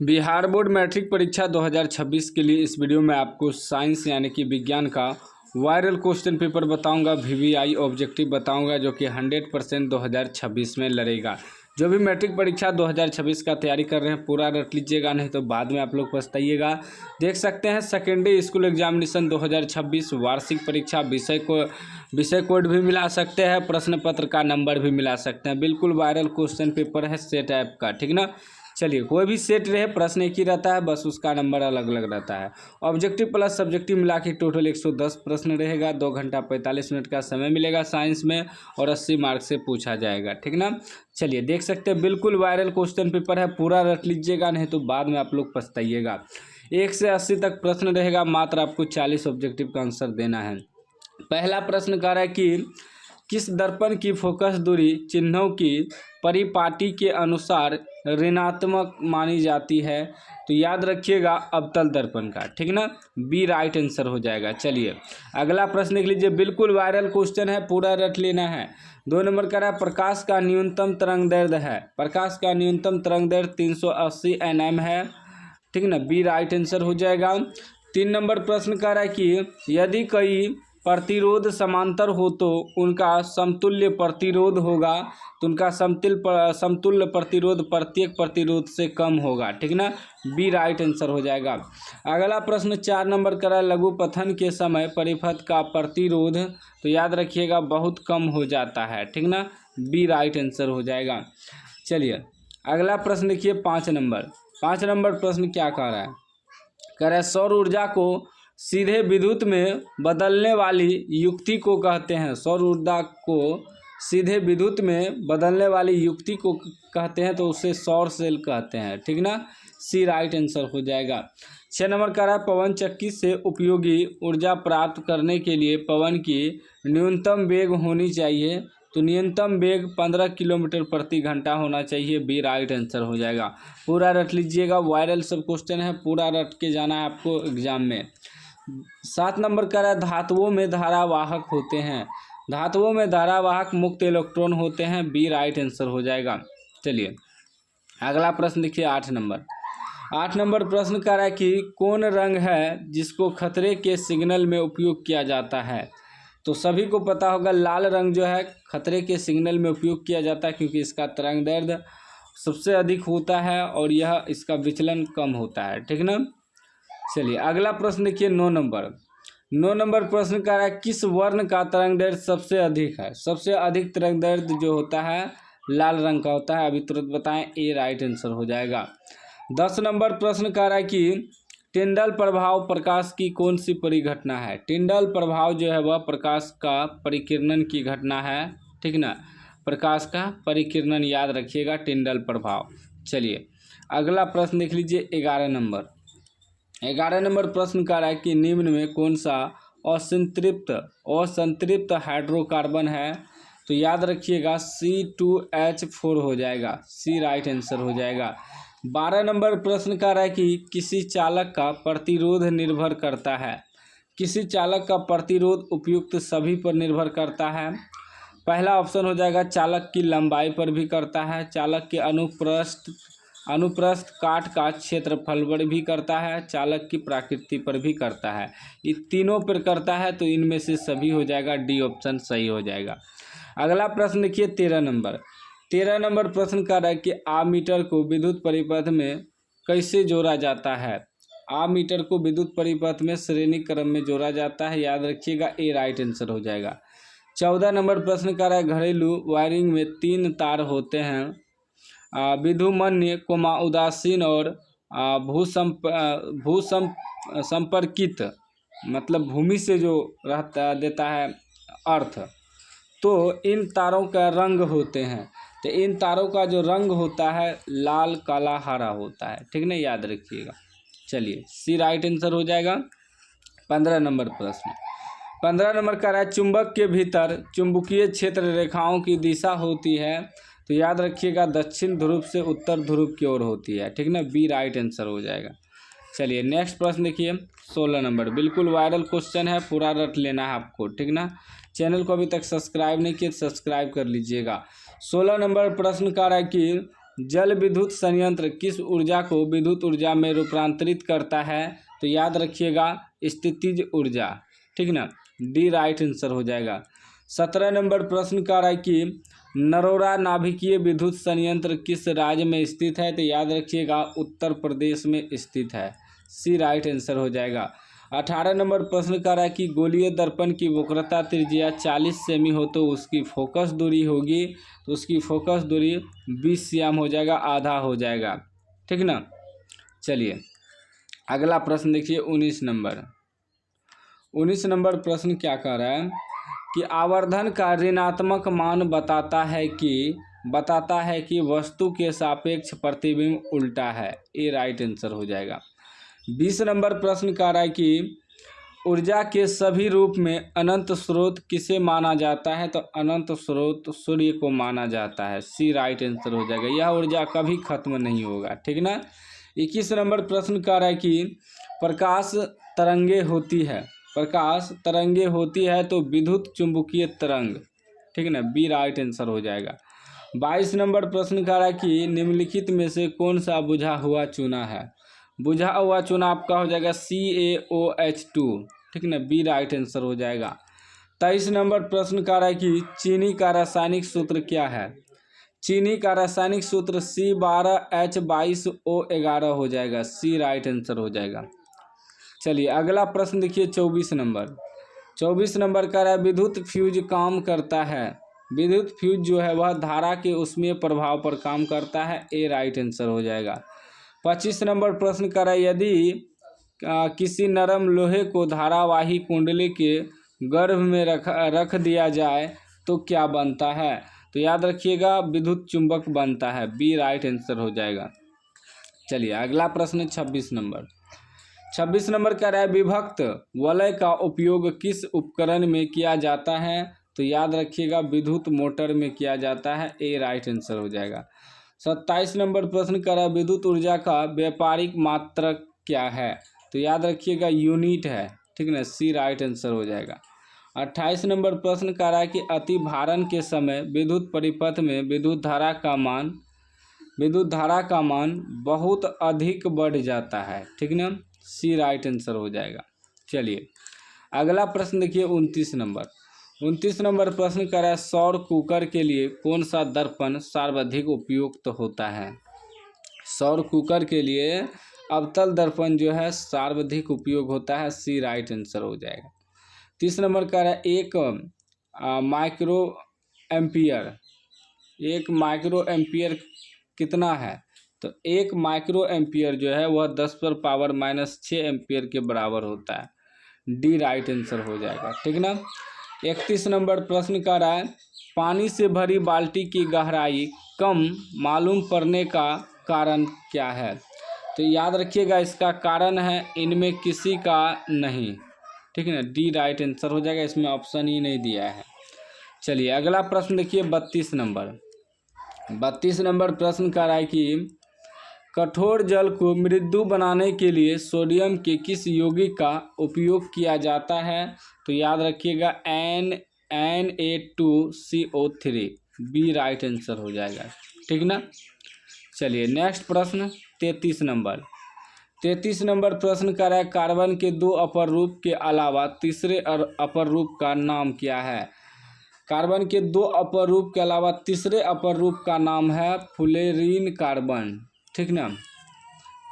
Bihar board matric परीक्षा 2026 के लिए इस वीडियो में आपको साइंस यानी कि विज्ञान का वायरल क्वेश्चन पेपर बताऊंगा, वीवीआई ऑब्जेक्टिव बताऊंगा जो कि 100% 2026 में लड़ेगा। जो भी मैट्रिक परीक्षा 2026 का तैयारी कर रहे हैं पूरा रट लीजिएगा, नहीं तो बाद में आप लोग पछताइएगा। देख सकते हैं सेकेंडरी स्कूल एग्जामिनेशन 2026 वार्षिक परीक्षा विषय कोड भी मिला सकते हैं, प्रश्न पत्र का नंबर भी मिला सकते हैं। बिल्कुल वायरल क्वेश्चन पेपर है सेट ऐप का, ठीक ना। चलिए, कोई भी सेट रहे प्रश्न एक ही रहता है, बस उसका नंबर अलग अलग रहता है। ऑब्जेक्टिव प्लस सब्जेक्टिव मिला के टोटल 110 प्रश्न रहेगा। 2 घंटा 45 मिनट का समय मिलेगा साइंस में और 80 मार्क्स से पूछा जाएगा, ठीक ना। चलिए, देख सकते हैं बिल्कुल वायरल क्वेश्चन पेपर है, पूरा रट लीजिएगा, नहीं तो बाद में आप लोग पछताइएगा। 1 से 80 तक प्रश्न रहेगा, मात्र आपको 40 ऑब्जेक्टिव का आंसर देना है। पहला प्रश्न कह रहा है कि किस दर्पण की फोकस दूरी चिन्हों की परिपाटी के अनुसार ऋणात्मक मानी जाती है? तो याद रखिएगा अवतल दर्पण का, ठीक ना। बी राइट आंसर हो जाएगा। चलिए, अगला प्रश्न लिख लीजिए, बिल्कुल वायरल क्वेश्चन है, पूरा रट लेना है। 2 नंबर का रहा प्रकाश का न्यूनतम तरंग दैर्ध्य है। प्रकाश का न्यूनतम तरंग दैर्ध्य 380 nm है, ठीक ना। बी राइट आंसर हो जाएगा। 3 नंबर प्रश्न कह रहा है कि यदि कई प्रतिरोध समांतर हो तो उनका समतुल्य प्रतिरोध होगा, तो उनका समतुल्य प्रतिरोध प्रत्येक प्रतिरोध से कम होगा, ठीक ना। बी राइट आंसर हो जाएगा। अगला प्रश्न 4 नंबर का लघु पथन के समय परिपथ का प्रतिरोध, तो याद रखिएगा बहुत कम हो जाता है, ठीक ना। बी राइट आंसर हो जाएगा। चलिए, अगला प्रश्न देखिए 5 नंबर। 5 नंबर प्रश्न क्या कह रहा है? कह रहा है सौर ऊर्जा को सीधे विद्युत में बदलने वाली युक्ति को कहते हैं। सौर ऊर्जा को सीधे विद्युत में बदलने वाली युक्ति को कहते हैं, तो उसे सौर सेल कहते हैं, ठीक ना। सी राइट आंसर हो जाएगा। 6 नंबर का रहा पवन चक्की से उपयोगी ऊर्जा प्राप्त करने के लिए पवन की न्यूनतम वेग होनी चाहिए, तो न्यूनतम वेग 15 किलोमीटर प्रति घंटा होना चाहिए। बी राइट आंसर हो जाएगा। पूरा रट लीजिएगा, वायरल सब क्वेश्चन है, पूरा रट के जाना है आपको एग्जाम में। 7 नंबर का रहा धातुओं में धारावाहक होते हैं। धातुओं में धारावाहक मुक्त इलेक्ट्रॉन होते हैं। बी राइट आंसर हो जाएगा। चलिए, अगला प्रश्न देखिए 8 नंबर। 8 नंबर प्रश्न कह रहा है कि कौन रंग है जिसको खतरे के सिग्नल में उपयोग किया जाता है? तो सभी को पता होगा लाल रंग जो है खतरे के सिग्नल में उपयोग किया जाता है, क्योंकि इसका तरंग दैर्ध्य सबसे अधिक होता है और यह इसका विचलन कम होता है, ठीक ना। चलिए, अगला प्रश्न देखिए 9 नंबर। 9 नंबर प्रश्न कह रहा है किस वर्ण का तरंग दैर्ध्य सबसे अधिक है? सबसे अधिक तरंग दैर्ध्य जो होता है लाल रंग का होता है। अभी तुरंत बताएं, ए राइट आंसर हो जाएगा। 10 नंबर प्रश्न कह रहा है कि टिंडल प्रभाव प्रकाश की कौन सी परिघटना है? टिंडल प्रभाव जो है वह प्रकाश का परिकिरणन की घटना है, ठीक ना। प्रकाश का परिकिरणन याद रखिएगा, टिंडल प्रभाव। चलिए, अगला प्रश्न देख लीजिए 11 नंबर। 11 नंबर प्रश्न कह रहा है कि निम्न में कौन सा असंतृप्त हाइड्रोकार्बन है? तो याद रखिएगा C2H4 हो जाएगा। सी राइट आंसर हो जाएगा। 12 नंबर प्रश्न कह रहा है कि किसी चालक का प्रतिरोध निर्भर करता है। किसी चालक का प्रतिरोध उपयुक्त सभी पर निर्भर करता है। पहला ऑप्शन हो जाएगा चालक की लंबाई पर भी करता है, चालक के अनुप्रस्थ काट का क्षेत्रफल पर भी करता है, चालक की प्रकृति पर भी करता है। ये तीनों पर करता है, तो इनमें से सभी हो जाएगा। डी ऑप्शन सही हो जाएगा। अगला प्रश्न देखिए 13 नंबर। 13 नंबर प्रश्न कर रहा है कि आमीटर को विद्युत परिपथ में कैसे जोड़ा जाता है? आमीटर को विद्युत परिपथ में श्रेणी क्रम में जोड़ा जाता है, याद रखिएगा, ए राइट आंसर हो जाएगा। 14 नंबर प्रश्न कर रहा है घरेलू वायरिंग में 3 तार होते हैं, विधुमन्य, उदासीन और संपर्कित, मतलब भूमि से जो रहता देता है अर्थ, तो इन तारों का रंग होते हैं। तो इन तारों का जो रंग होता है लाल, काला, हरा होता है, ठीक ना, याद रखिएगा। चलिए, सी राइट आंसर हो जाएगा। 15 नंबर प्रश्न। 15 नंबर का रहा है चुंबक के भीतर चुंबकीय क्षेत्र रेखाओं की दिशा होती है, तो याद रखिएगा दक्षिण ध्रुव से उत्तर ध्रुव की ओर होती है, ठीक ना। बी राइट आंसर हो जाएगा। चलिए, नेक्स्ट प्रश्न देखिए 16 नंबर। बिल्कुल वायरल क्वेश्चन है, पूरा रट लेना है आपको, ठीक ना। चैनल को अभी तक सब्सक्राइब नहीं किया, सब्सक्राइब कर लीजिएगा। 16 नंबर प्रश्न कह रहा है कि जल विद्युत संयंत्र किस ऊर्जा को विद्युत ऊर्जा में रूपांतरित करता है? तो याद रखिएगा स्थितिज ऊर्जा, ठीक ना, डी राइट आंसर हो जाएगा। 17 नंबर प्रश्न का रहा है कि नरोरा नाभिकीय विद्युत संयंत्र किस राज्य में स्थित है? तो याद रखिएगा उत्तर प्रदेश में स्थित है, सी राइट आंसर हो जाएगा। 18 नंबर प्रश्न का रहा है कि गोलीय दर्पण की वक्रता त्रिज्या 40 सेमी हो तो उसकी फोकस दूरी होगी, तो उसकी फोकस दूरी 20 सीएम हो जाएगा, आधा हो जाएगा, ठीक ना। चलिए अगला प्रश्न देखिए 19 नंबर। 19 नंबर प्रश्न क्या कह रहा है कि आवर्धन का ऋणात्मक मान बताता है कि वस्तु के सापेक्ष प्रतिबिंब उल्टा है, ये राइट आंसर हो जाएगा। 20 नंबर प्रश्न कह रहा है कि ऊर्जा के सभी रूप में अनंत स्रोत किसे माना जाता है? तो अनंत स्रोत सूर्य को माना जाता है, सी राइट आंसर हो जाएगा। यह ऊर्जा कभी खत्म नहीं होगा, ठीक ना। 21 नंबर प्रश्न कह रहा है कि प्रकाश तरंगे होती है तो विद्युत चुंबकीय तरंग, ठीक ना, बी राइट आंसर हो जाएगा। 22 नंबर प्रश्न कह रहा है कि निम्नलिखित में से कौन सा बुझा हुआ चूना है? बुझा हुआ चूना आपका हो जाएगा CaOH2, ठीक ना, बी राइट आंसर हो जाएगा। 23 नंबर प्रश्न कह रहा है कि चीनी का रासायनिक सूत्र क्या है? चीनी का रासायनिक सूत्र C12H22O11 हो जाएगा, सी राइट आंसर हो जाएगा। चलिए अगला प्रश्न देखिए 24 नंबर। 24 नंबर कह रहा है विद्युत फ्यूज काम करता है। विद्युत फ्यूज जो है वह धारा के ऊष्मीय प्रभाव पर काम करता है, ए राइट आंसर हो जाएगा। 25 नंबर प्रश्न कह रहा है यदि किसी नरम लोहे को धारावाही कुंडली के गर्भ में रख दिया जाए तो क्या बनता है? तो याद रखिएगा विद्युत चुंबक बनता है, बी राइट आंसर हो जाएगा। चलिए अगला प्रश्न 26 नंबर। 26 नंबर कह रहा है विभक्त वलय का उपयोग किस उपकरण में किया जाता है? तो याद रखिएगा विद्युत मोटर में किया जाता है, ए राइट आंसर हो जाएगा। 27 नंबर प्रश्न कह रहा है विद्युत ऊर्जा का व्यापारिक मात्रक क्या है? तो याद रखिएगा यूनिट है, ठीक ना, सी राइट आंसर हो जाएगा। 28 नंबर प्रश्न कह रहा है कि अति भारण के समय विद्युत परिपथ में विद्युत धारा का मान बहुत अधिक बढ़ जाता है, ठीक ना, सी राइट आंसर हो जाएगा। चलिए अगला प्रश्न देखिए 29 नंबर। 29 नंबर प्रश्न कह रहा है सौर कुकर के लिए कौन सा दर्पण सर्वाधिक उपयुक्त होता है? सौर कुकर के लिए अवतल दर्पण जो है सर्वाधिक उपयोग होता है, सी राइट आंसर हो जाएगा। 30 नंबर कह रहा है एक माइक्रो एम्पियर कितना है? तो 1 माइक्रो एम्पियर जो है वह 10⁻⁻6 एम्पियर के बराबर होता है, डी राइट आंसर हो जाएगा, ठीक ना। 31 नंबर प्रश्न कह रहा है पानी से भरी बाल्टी की गहराई कम मालूम पड़ने का कारण क्या है? तो याद रखिएगा इसका कारण है इनमें किसी का नहीं, ठीक है ना, डी राइट आंसर हो जाएगा, इसमें ऑप्शन ही नहीं दिया है। चलिए अगला प्रश्न देखिए 32 नंबर। 32 नंबर प्रश्न कह रहा है कि कठोर जल को मृदु बनाने के लिए सोडियम के किस यौगिक का उपयोग किया जाता है? तो याद रखिएगा Na2CO3, बी राइट आंसर हो जाएगा, ठीक ना। चलिए नेक्स्ट प्रश्न 33 नंबर। 33 नंबर प्रश्न कर रहा है कार्बन के 2 अपर रूप के अलावा तीसरे अपर रूप का नाम क्या है? कार्बन के 2 अपर रूप के अलावा तीसरे अपर रूप का नाम है फ्लोरीन कार्बन, ठीक ना।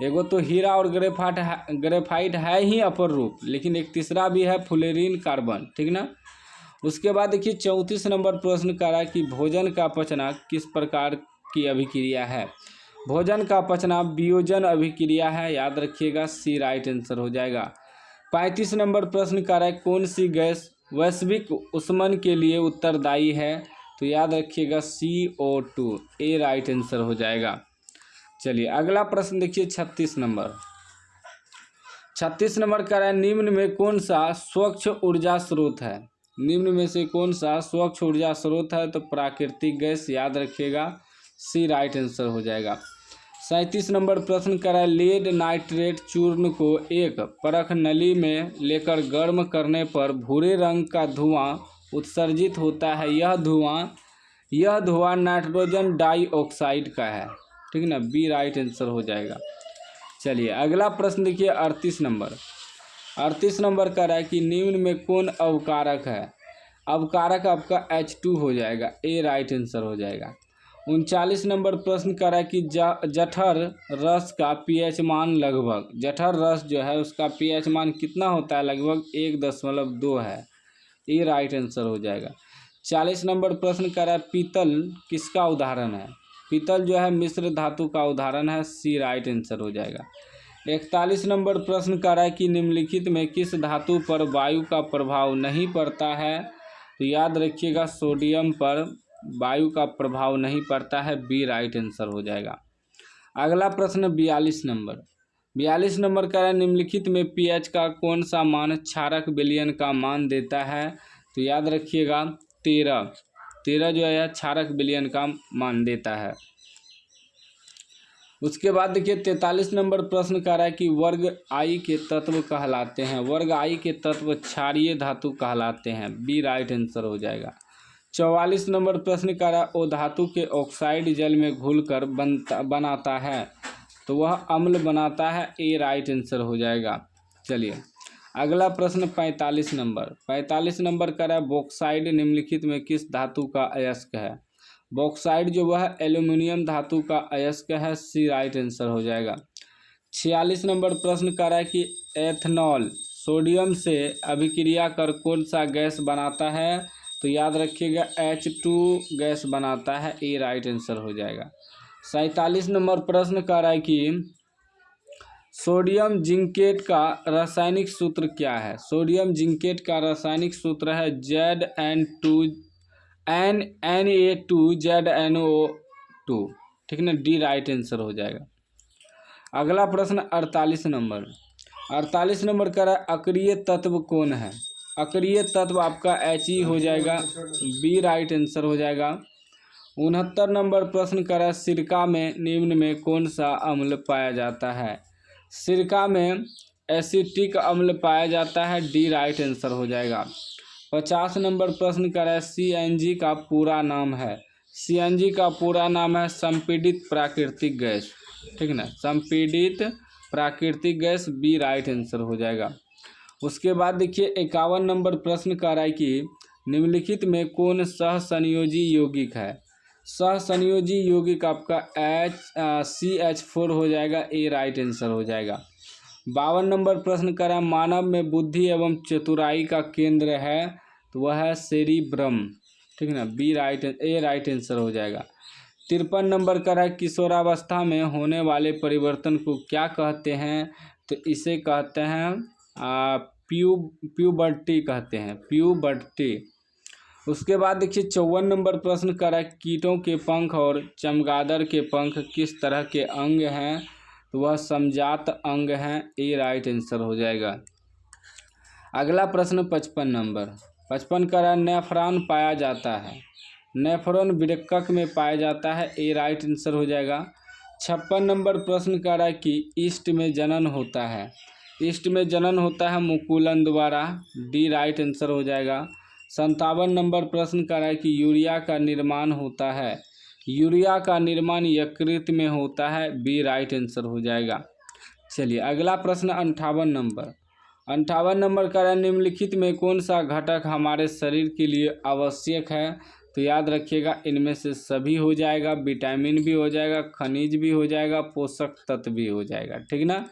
एगो तो हीरा और ग्रेफाइट है ही अपर रूप, लेकिन एक तीसरा भी है फ्लोरीन कार्बन, ठीक ना। उसके बाद देखिए 34 नंबर प्रश्न कर रहा है कि भोजन का पचना किस प्रकार की अभिक्रिया है? भोजन का पचना वियोजन अभिक्रिया है, याद रखिएगा, सी राइट आंसर हो जाएगा। 35 नंबर प्रश्न कर रहा है कौन सी गैस वैश्विक ऊष्मन के लिए उत्तरदायी है? तो याद रखिएगा CO2, ए राइट आंसर हो जाएगा। चलिए अगला प्रश्न देखिए 36 नंबर। 36 नंबर कह रहा है निम्न में कौन सा स्वच्छ ऊर्जा स्रोत है? निम्न में से कौन सा स्वच्छ ऊर्जा स्रोत है? तो प्राकृतिक गैस, याद रखिएगा, सी राइट आंसर हो जाएगा। 37 नंबर प्रश्न कह रहा है लेड नाइट्रेट चूर्ण को एक परख नली में लेकर गर्म करने पर भूरे रंग का धुआं उत्सर्जित होता है, यह धुआं नाइट्रोजन डाइऑक्साइड का है, ठीक है ना, बी राइट आंसर हो जाएगा। चलिए अगला प्रश्न देखिए 38 नंबर। 38 नंबर कह रहा है कि निम्न में कौन अवकारक है। अवकारक आपका H2 हो जाएगा, ए राइट आंसर हो जाएगा। 39 नंबर प्रश्न कर रहा है कि जठर रस का पीएच मान लगभग, जठर रस जो है उसका पीएच मान कितना होता है, लगभग 1.2 है, ये राइट आंसर हो जाएगा। 40 नंबर प्रश्न कर रहा है पीतल किसका उदाहरण है। पीतल जो है मिश्र धातु का उदाहरण है, सी राइट आंसर हो जाएगा। 41 नंबर प्रश्न कर रहा है कि निम्नलिखित में किस धातु पर वायु का प्रभाव नहीं पड़ता है। तो याद रखिएगा सोडियम पर वायु का प्रभाव नहीं पड़ता है, बी राइट आंसर हो जाएगा। अगला प्रश्न 42 नंबर। 42 नंबर कह रहा है निम्नलिखित में पीएच का कौन सा मान क्षारक विलयन का मान देता है। तो याद रखिएगा 13 जो है क्षारक विलयन का मान देता है। उसके बाद देखिए 43 नंबर प्रश्न कह रहा है कि वर्ग आई के तत्व कहलाते हैं। वर्ग आई के तत्व क्षारीय धातु कहलाते हैं, बी राइट आंसर हो जाएगा। 44 नंबर प्रश्न कह रहा है ओ धातु के ऑक्साइड जल में घुलकर बनाता है, तो वह अम्ल बनाता है, ए राइट आंसर हो जाएगा। चलिए अगला प्रश्न 45 नंबर। 45 नंबर कह रहा है बॉक्साइड निम्नलिखित में किस धातु का अयस्क है। बॉक्साइड जो वह एल्यूमिनियम धातु का अयस्क है, सी राइट आंसर हो जाएगा। 46 नंबर प्रश्न कर रहा है कि एथनॉल सोडियम से अभिक्रिया कर कौन सा गैस बनाता है। तो याद रखिएगा H2 गैस बनाता है, ए राइट आंसर हो जाएगा। 47 नंबर प्रश्न कर रहा है कि सोडियम जिंकेट का रासायनिक सूत्र क्या है। सोडियम जिंकेट का रासायनिक सूत्र है Na2ZNO2, ठीक है ना, डी राइट आंसर हो जाएगा। अगला प्रश्न 48 नंबर। 48 नंबर कह रहा है अक्रिय तत्व कौन है। अक्रिय तत्व आपका He हो जाएगा, बी राइट आंसर हो जाएगा। 69 नंबर प्रश्न कर रहा है सिरका में निम्न में कौन सा अम्ल पाया जाता है। सिरका में एसिटिक अम्ल पाया जाता है, डी राइट आंसर हो जाएगा। 50 नंबर प्रश्न कर रहा है CNG का पूरा नाम है। CNG का पूरा नाम है संपीड़ित प्राकृतिक गैस, ठीक है ना, संपीड़ित प्राकृतिक गैस, बी राइट आंसर हो जाएगा। उसके बाद देखिए 51 नंबर प्रश्न कर रहा है कि निम्नलिखित में कौन सहसंयोजी यौगिक है। सहसंयोजी यौगिक आपका CH4 हो जाएगा, ए राइट आंसर हो जाएगा। 52 नंबर प्रश्न कर रहा है मानव में बुद्धि एवं चतुराई का केंद्र है, तो वह है सेरिब्रम, ठीक है ना, बी राइट ए राइट आंसर हो जाएगा। 53 नंबर कर रहा है किशोरावस्था में होने वाले परिवर्तन को क्या कहते हैं। तो इसे कहते हैं प्यूबर्टी कहते हैं, प्यूबर्टी। उसके बाद देखिए 54 नंबर प्रश्न कर रहा है कीटों के पंख और चमगादड़ के पंख किस तरह के अंग हैं। तो वह समजात अंग हैं, ए राइट आंसर हो जाएगा। अगला प्रश्न 55 नंबर। 55 कर रहा है नेफ्रॉन पाया जाता है। नेफ्रॉन वृक्क में पाया जाता है, ए राइट आंसर हो जाएगा। 56 नंबर प्रश्न कर रहा है कि ईस्ट में जनन होता है। ईस्ट में जनन होता है मुकुलन द्वारा, डी राइट आंसर हो जाएगा। 57 नंबर प्रश्न कर रहा है कि यूरिया का निर्माण होता है। यूरिया का निर्माण यकृत में होता है, बी राइट आंसर हो जाएगा। चलिए अगला प्रश्न 58 नंबर। 58 नंबर कर रहा है निम्नलिखित में कौन सा घटक हमारे शरीर के लिए आवश्यक है। तो याद रखिएगा इनमें से सभी हो जाएगा, विटामिन भी हो जाएगा, खनिज भी हो जाएगा, पोषक तत्व भी हो जाएगा, ठीक ना।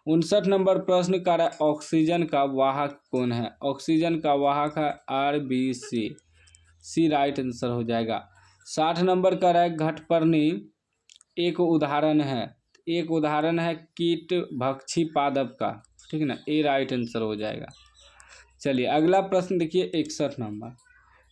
59 नंबर प्रश्न कर रहा है ऑक्सीजन का वाहक कौन है। ऑक्सीजन का वाहक है RBC, सी राइट आंसर हो जाएगा। 60 नंबर कर रहा है घटपर्णी एक उदाहरण है। एक उदाहरण है कीट भक्षी पादप का, ठीक है ना, ए राइट आंसर हो जाएगा। चलिए अगला प्रश्न देखिए 61 नंबर।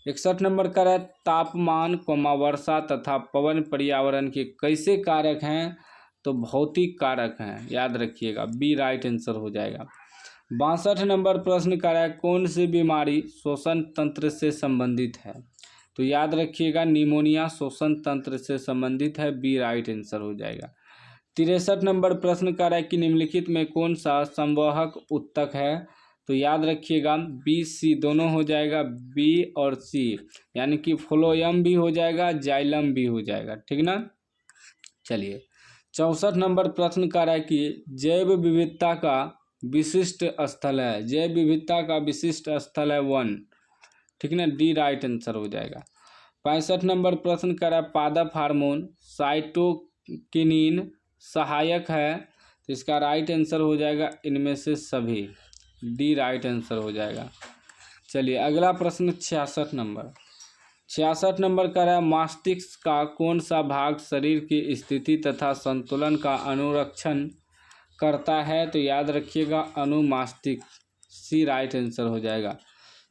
61 नंबर का है तापमान, वर्षा तथा पवन पर्यावरण के कैसे कारक हैं। तो भौतिक कारक हैं, याद रखिएगा, बी राइट आंसर हो जाएगा। 62 नंबर प्रश्न का है कौन सी बीमारी श्वसन तंत्र से संबंधित है। तो याद रखिएगा निमोनिया श्वसन तंत्र से संबंधित है, बी राइट आंसर हो जाएगा। 63 नंबर प्रश्न का है कि निम्नलिखित में कौन सा संवहक उत्तक है। तो याद रखिएगा बी सी दोनों हो जाएगा, बी और सी, यानी कि फ्लोएम भी हो जाएगा, जाइलम भी हो जाएगा, ठीक ना। चलिए 64 नंबर प्रश्न कह रहा है कि जैव विविधता का विशिष्ट स्थल है, जैव विविधता का विशिष्ट स्थल है वन। ठीक है ना, डी राइट आंसर हो जाएगा। 65 नंबर प्रश्न कर रहा है पादप हार्मोन साइटोकिनिन सहायक है, तो इसका राइट आंसर हो जाएगा इनमें से सभी, डी राइट आंसर हो जाएगा। चलिए अगला प्रश्न 66 नंबर। 66 नंबर का है मस्तिष्क का कौन सा भाग शरीर की स्थिति तथा संतुलन का अनुरक्षण करता है, तो याद रखिएगा अनुमस्तिष्क, सी राइट आंसर हो जाएगा।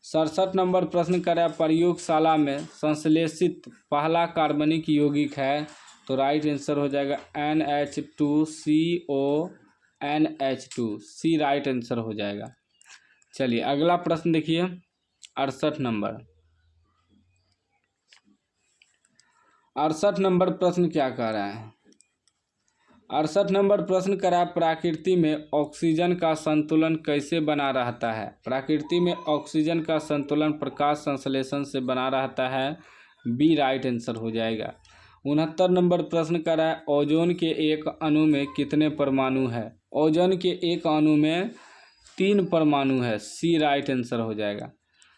67 नंबर प्रश्न कर रहा है प्रयोगशाला में संश्लेषित पहला कार्बनिक यौगिक है, तो राइट आंसर हो जाएगा NH2CO NH2, सी राइट आंसर हो जाएगा। चलिए अगला प्रश्न देखिए 68 नंबर। 68 नंबर प्रश्न क्या कह रहा है? 68 नंबर प्रश्न करा प्रकृति में ऑक्सीजन का संतुलन कैसे बना रहता है? प्रकृति में ऑक्सीजन का संतुलन प्रकाश संश्लेषण से बना रहता है, बी राइट आंसर हो जाएगा। 69 नंबर प्रश्न करा है ओजोन के एक अणु में कितने परमाणु है? ओजोन के एक अणु में 3 परमाणु है, सी राइट आंसर हो जाएगा।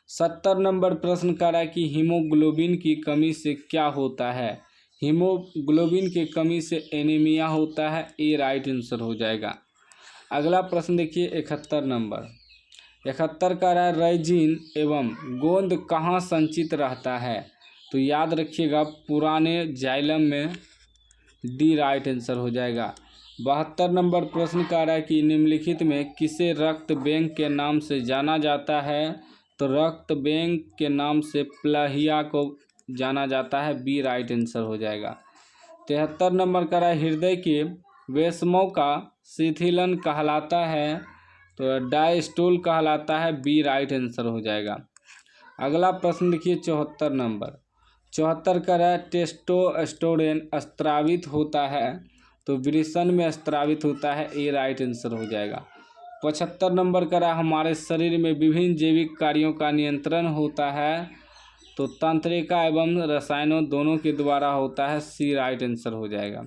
70 नंबर प्रश्न करा है कि हीमोग्लोबिन की कमी से क्या होता है? हीमोग्लोबिन की कमी से एनीमिया होता है, ए राइट आंसर हो जाएगा। अगला प्रश्न देखिए 71 नंबर। 71 का रहा रेजिन एवं गोंद कहाँ संचित रहता है? तो याद रखिएगा पुराने जाइलम में, डी राइट आंसर हो जाएगा। 72 नंबर प्रश्न का रहा है कि निम्नलिखित में किसे रक्त बैंक के नाम से जाना जाता है? तो रक्त बैंक के नाम से प्लाहिया को जाना जाता है, बी राइट आंसर हो जाएगा। 73 नंबर का है हृदय के वैषमों का शिथिलन कहलाता है, तो डायस्टोल कहलाता है, बी राइट आंसर हो जाएगा। अगला प्रश्न देखिए 74 नंबर। 74 का है टेस्टोस्टेरोन स्त्रावित होता है, तो वृषण में स्त्रावित होता है, ए राइट आंसर हो जाएगा। 75 नंबर का है हमारे शरीर में विभिन्न जैविक कार्यों का नियंत्रण होता है, तो तंत्रिका एवं रसायनों दोनों के द्वारा होता है, सी राइट आंसर हो जाएगा।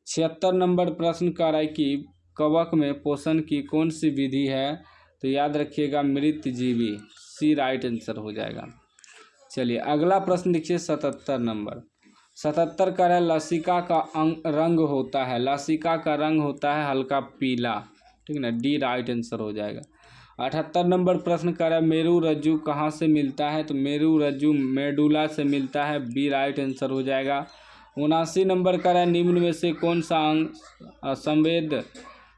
76 नंबर प्रश्न का है कि कवक में पोषण की कौन सी विधि है? तो याद रखिएगा मृतजीवी, सी राइट आंसर हो जाएगा। चलिए अगला प्रश्न देखिए 77 नंबर। 77 का है लसिका का रंग होता है, लसिका का रंग होता है हल्का पीला, ठीक है ना, डी राइट आंसर हो जाएगा। 78 नंबर प्रश्न कर रहा है मेरु रज्जु कहाँ से मिलता है? तो मेरु रज्जु मेडुला से मिलता है, बी राइट आंसर हो जाएगा। 79 नंबर कर रहा है निम्न में से कौन सा अंग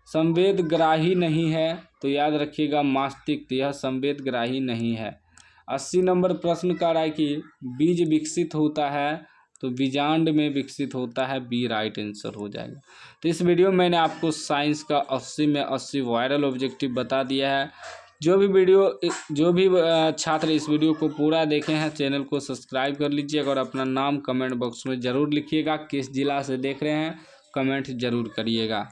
संवेदग्राही नहीं है? तो याद रखिएगा मस्तिष्क, यह संवेदग्राही नहीं है। 80 नंबर प्रश्न कर रहा है कि बीज विकसित होता है, तो बीजांड में विकसित होता है, बी राइट आंसर हो जाएगा। तो इस वीडियो में मैंने आपको साइंस का 80 में 80 वायरल ऑब्जेक्टिव बता दिया है। जो भी छात्र इस वीडियो को पूरा देखे हैं चैनल को सब्सक्राइब कर लीजिएगा और अपना नाम कमेंट बॉक्स में ज़रूर लिखिएगा। किस जिला से देख रहे हैं कमेंट ज़रूर करिएगा।